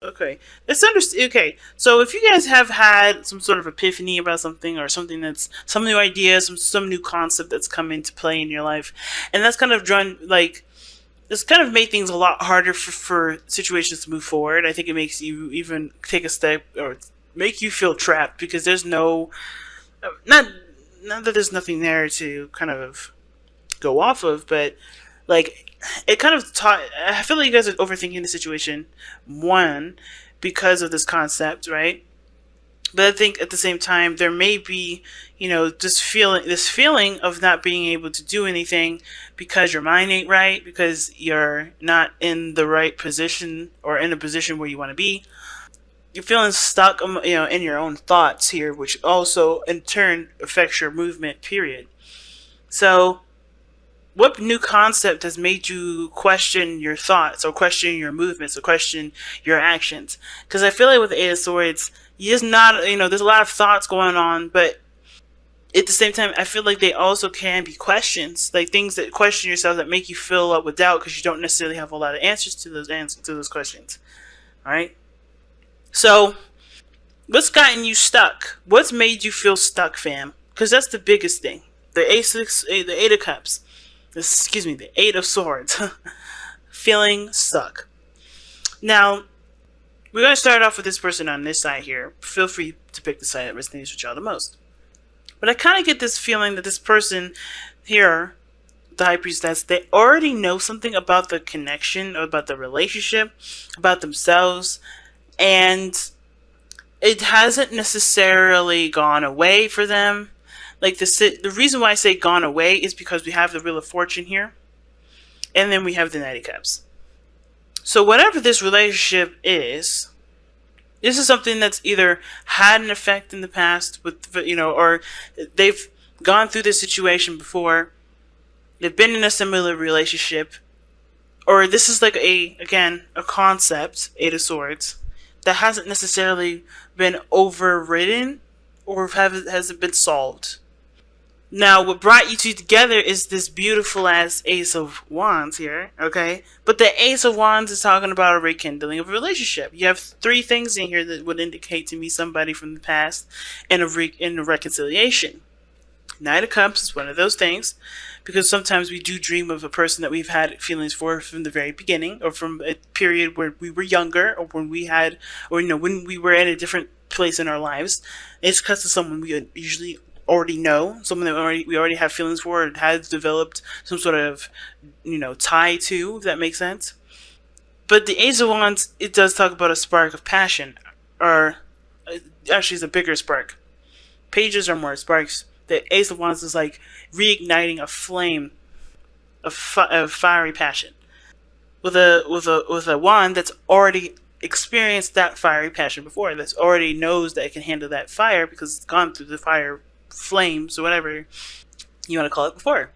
Okay, it's understood. Okay, so if you guys have had some sort of epiphany about something, or something that's some new idea, some new concept that's come into play in your life, and that's kind of drawn like this kind of made things a lot harder for situations to move forward. I think it makes you even take a step or make you feel trapped because there's no not not that there's nothing there to kind of go off of, but like it kind of taught. I feel like you guys are overthinking the situation. One, because of this concept, right? But I think at the same time there may be, this feeling of not being able to do anything because your mind ain't right, because you're not in the right position or in a position where you want to be. You're feeling stuck, in your own thoughts here, which also in turn affects your movement. Period. So what new concept has made you question your thoughts or question your movements or question your actions? Because I feel like with the Eight of Swords, it's not, there's a lot of thoughts going on, but at the same time, I feel like they also can be questions, like things that question yourself that make you fill up with doubt because you don't necessarily have a lot of answers to those questions. All right. So, what's gotten you stuck? What's made you feel stuck, fam? Because that's the biggest thing. The Eight of Cups. Excuse me, the Eight of Swords. Feeling stuck. Now, we're going to start off with this person on this side here. Feel free to pick the side that resonates with y'all the most. But I kind of get this feeling that this person here, the High Priestess, they already know something about the connection, about the relationship, about themselves, and it hasn't necessarily gone away for them. Like the reason why I say gone away is because we have the Wheel of Fortune here, and then we have the Knight of Cups. So whatever this relationship is, this is something that's either had an effect in the past with, or they've gone through this situation before, they've been in a similar relationship, or this is like a concept, Eight of Swords, that hasn't necessarily been overridden or hasn't been solved. Now, what brought you two together is this beautiful ass Ace of Wands here, okay? But the Ace of Wands is talking about a rekindling of a relationship. You have three things in here that would indicate to me somebody from the past and a reconciliation. Knight of Cups is one of those things, because sometimes we do dream of a person that we've had feelings for from the very beginning, or from a period where we were younger, or when we had, or when we were at a different place in our lives. It's because of someone we usually already know, someone that we already have feelings for, and has developed some sort of tie to, if that makes sense. But the Ace of Wands, it does talk about a spark of passion, or actually it's a bigger spark. Pages are more sparks. The Ace of Wands is like reigniting a flame of fiery passion with a wand that's already experienced that fiery passion before, that's already knows that it can handle that fire because it's gone through the fire flames or whatever you want to call it before.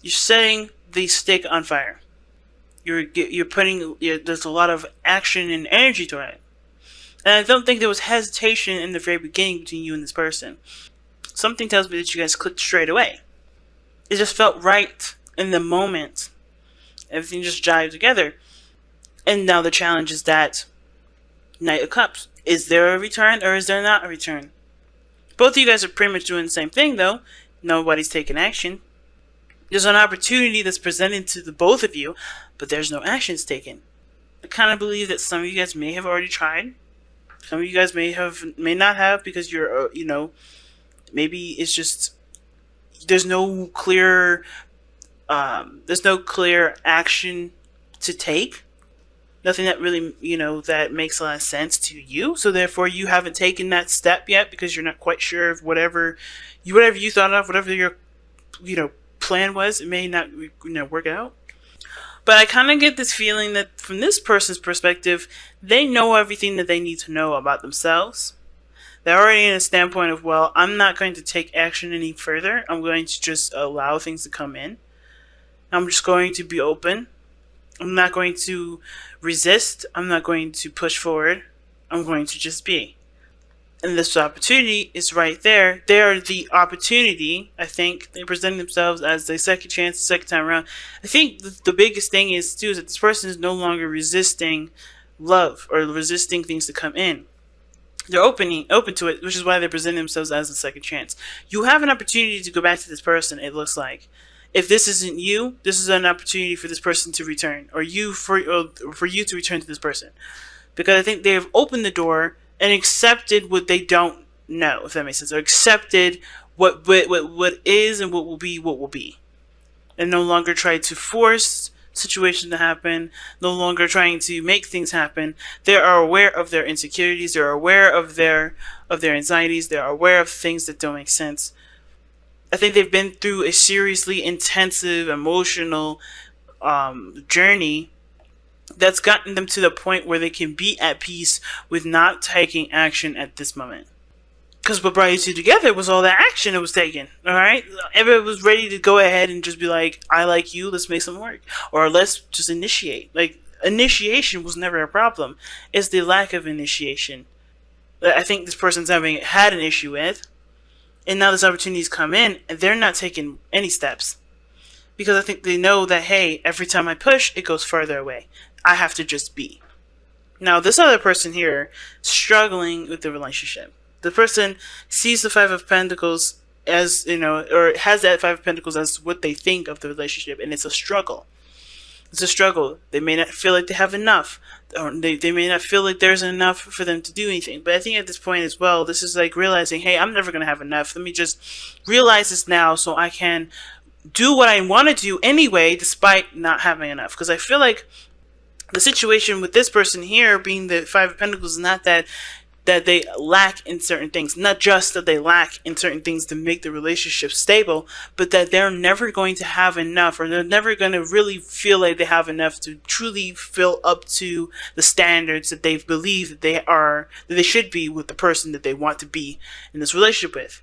You're setting the stick on fire. You're putting there's a lot of action and energy to it, and I don't think there was hesitation in the very beginning between you and this person. Something tells me that you guys clicked straight away. It just felt right in the moment. Everything just jived together. And now the challenge is that Knight of Cups. Is there a return or is there not a return? Both of you guys are pretty much doing the same thing, though. Nobody's taking action. There's an opportunity that's presented to the both of you, but there's no actions taken. I kind of believe that some of you guys may have already tried. Some of you guys may not have, because you're, maybe it's just there's no clear action to take. Nothing that really, that makes a lot of sense to you. So therefore, you haven't taken that step yet because you're not quite sure of whatever you thought of, whatever your, plan was. It may not, work out. But I kind of get this feeling that from this person's perspective, they know everything that they need to know about themselves. They're already in a standpoint of, well, I'm not going to take action any further. I'm going to just allow things to come in. I'm just going to be open. I'm not going to resist. I'm not going to push forward. I'm going to just be. And this opportunity is right there. They are the opportunity. I think they present themselves as the second chance, the second time around. I think the biggest thing is, too, is that this person is no longer resisting love or resisting things to come in. They're open to it, which is why they're presenting themselves as a second chance. You have an opportunity to go back to this person. It looks like, if this isn't you, this is an opportunity for this person to return, or for you to return to this person, because I think they have opened the door and accepted what they don't know, if that makes sense, or accepted what is and what will be, and no longer try to force situations to happen, no longer trying to make things happen. They are aware of their insecurities, they're aware of their anxieties, they're aware of things that don't make sense. I think they've been through a seriously intensive emotional journey that's gotten them to the point where they can be at peace with not taking action at this moment. Because what brought you two together was all that action that was taken. All right, everyone was ready to go ahead and just be like, "I like you. Let's make some work," or "Let's just initiate." Like, initiation was never a problem. It's the lack of initiation that I think this person's having had an issue with, and now this opportunity's come in, and they're not taking any steps because I think they know that, hey, every time I push, it goes further away. I have to just be. Now, this other person here struggling with the relationship. The person sees the Five of Pentacles as, or has that Five of Pentacles as what they think of the relationship, and it's a struggle. It's a struggle. They may not feel like they have enough, or they may not feel like there's enough for them to do anything. But I think at this point as well, this is like realizing, hey, I'm never going to have enough. Let me just realize this now so I can do what I want to do anyway, despite not having enough. Because I feel like the situation with this person here being the Five of Pentacles is not that they lack in certain things. Not just that they lack in certain things to make the relationship stable, but that they're never going to have enough, or they're never going to really feel like they have enough to truly fill up to the standards that they believe that they should be with the person that they want to be in this relationship with.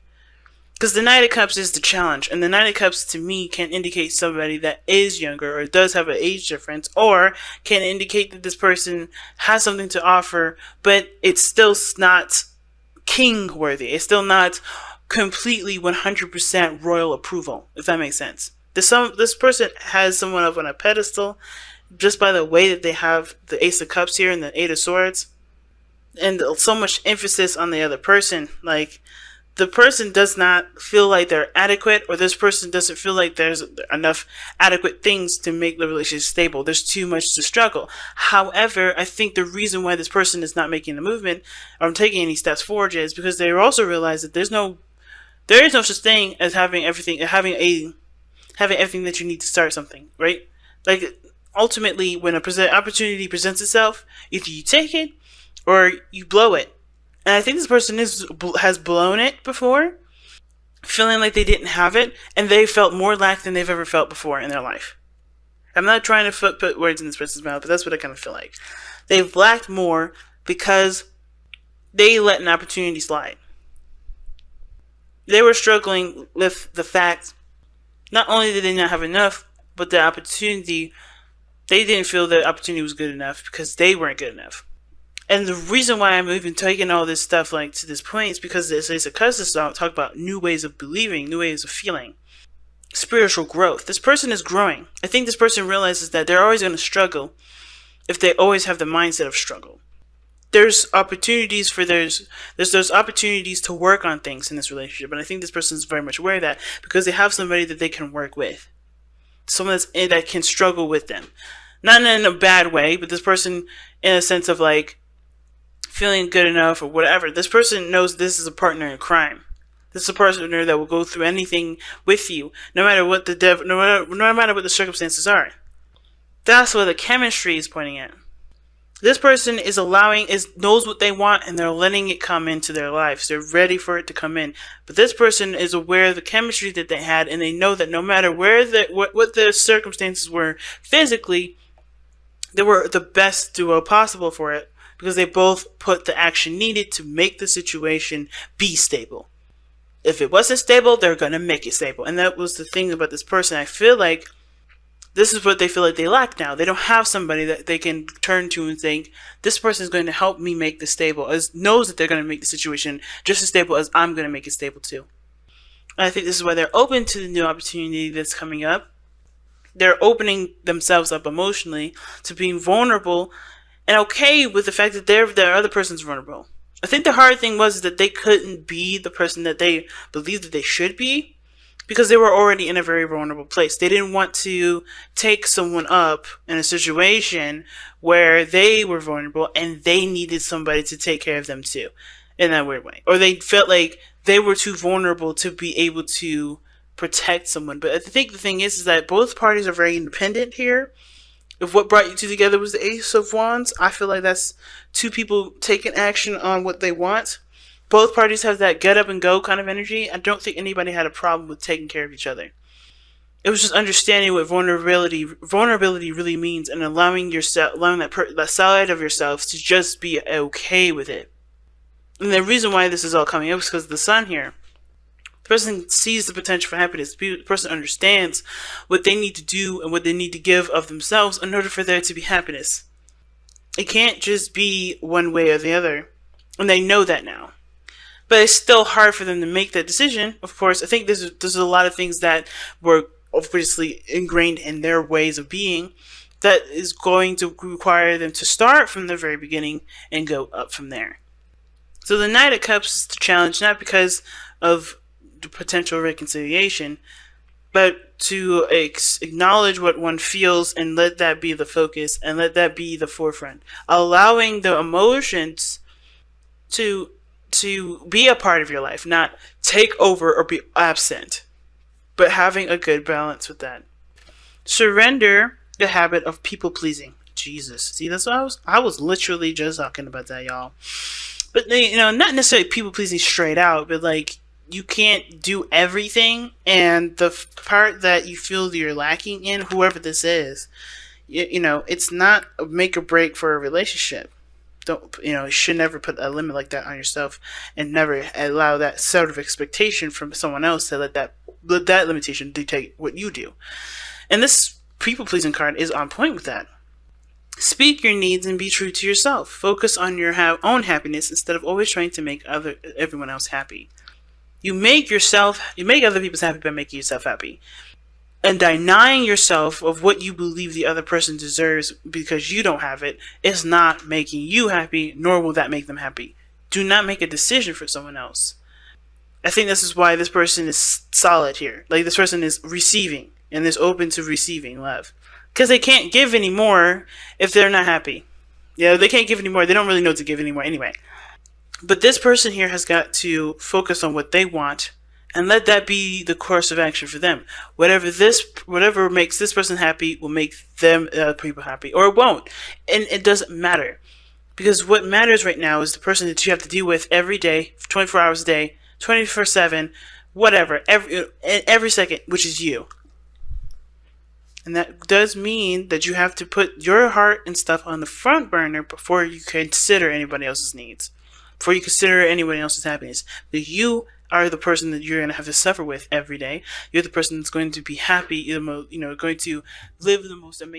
Because the Knight of Cups is the challenge, and the Knight of Cups to me can indicate somebody that is younger or does have an age difference, or can indicate that this person has something to offer, but it's still not king worthy. It's still not completely 100% royal approval, if that makes sense. This person has someone up on a pedestal just by the way that they have the Ace of Cups here and the Eight of Swords, and so much emphasis on the other person. Like, the person does not feel like they're adequate, or this person doesn't feel like there's enough adequate things to make the relationship stable. There's too much to struggle. However, I think the reason why this person is not making the movement or taking any steps forward is because they also realize that there is no such thing as having everything that you need to start something, right? Like, ultimately, when opportunity presents itself, either you take it or you blow it. And I think this person has blown it before, feeling like they didn't have it, and they felt more lack than they've ever felt before in their life. I'm not trying to put words in this person's mouth, but that's what I kind of feel like. They've lacked more because they let an opportunity slide. They were struggling with the fact, not only did they not have enough, but the opportunity, they didn't feel the opportunity was good enough because they weren't good enough. And the reason why I'm even taking all this stuff like to this point is because this is a cousin talk about new ways of believing, new ways of feeling, spiritual growth. This person is growing. I think this person realizes that they're always going to struggle if they always have the mindset of struggle. There's opportunities there's those opportunities to work on things in this relationship, and I think this person is very much aware of that because they have somebody that they can work with, someone that can struggle with them, not in a bad way, but this person in a sense of like feeling good enough or whatever. This person knows this is a partner in crime. This is a partner that will go through anything with you, no matter what no matter what the circumstances are. That's what the chemistry is pointing at. This person is knows what they want, and they're letting it come into their lives. They're ready for it to come in. But this person is aware of the chemistry that they had, and they know that no matter what the circumstances were physically, they were the best duo possible for it, because they both put the action needed to make the situation be stable. If it wasn't stable, they're going to make it stable. And that was the thing about this person. I feel like this is what they feel like they lack now. They don't have somebody that they can turn to and think, this person is going to help me make this stable, knows that they're going to make the situation just as stable as I'm going to make it stable too. And I think this is why they're open to the new opportunity that's coming up. They're opening themselves up emotionally to being vulnerable and okay with the fact that the other person's vulnerable. I think the hard thing was that they couldn't be the person that they believed that they should be because they were already in a very vulnerable place. They didn't want to take someone up in a situation where they were vulnerable and they needed somebody to take care of them too, in that weird way. Or they felt like they were too vulnerable to be able to protect someone. But I think the thing is that both parties are very independent here. If what brought you two together was the Ace of Wands, I feel like that's two people taking action on what they want. Both parties have that get up and go kind of energy. I don't think anybody had a problem with taking care of each other. It was just understanding what vulnerability really means, and allowing that side of yourself to just be okay with it. And the reason why this is all coming up is because of the sun here. The person sees the potential for happiness. The person understands what they need to do and what they need to give of themselves in order for there to be happiness. It can't just be one way or the other. And they know that now. But it's still hard for them to make that decision. Of course, I think there's a lot of things that were obviously ingrained in their ways of being that is going to require them to start from the very beginning and go up from there. So the Knight of Cups is the challenge, not because of potential reconciliation, but to acknowledge what one feels and let that be the focus and let that be the forefront, allowing the emotions to be a part of your life, not take over or be absent, but having a good balance with that. Surrender the habit of people pleasing. Jesus, see, that's what I was literally just talking about that, y'all. But not necessarily people pleasing straight out, but like, you can't do everything, and the part that you feel that you're lacking in, whoever this is, it's not a make or break for a relationship. You should never put a limit like that on yourself, and never allow that sort of expectation from someone else to let that limitation dictate what you do. And this people pleasing card is on point with that. Speak your needs and be true to yourself. Focus on your own happiness instead of always trying to make everyone else happy. You make other people's happy by making yourself happy. And denying yourself of what you believe the other person deserves because you don't have it is not making you happy, nor will that make them happy. Do not make a decision for someone else. I think this is why this person is solid here. Like, this person is receiving and is open to receiving love. Because they can't give anymore if they're not happy. Yeah, they can't give anymore. They don't really know what to give anymore anyway. But this person here has got to focus on what they want and let that be the course of action for them. Whatever makes this person happy will make them people happy, or it won't. And it doesn't matter, because what matters right now is the person that you have to deal with every day, 24 hours a day, 24/7, whatever, every second, which is you. And that does mean that you have to put your heart and stuff on the front burner before you consider anybody else's needs, before you consider anyone else's happiness. Because you are the person that you're going to have to suffer with every day. You're the person that's going to be happy, going to live the most amazing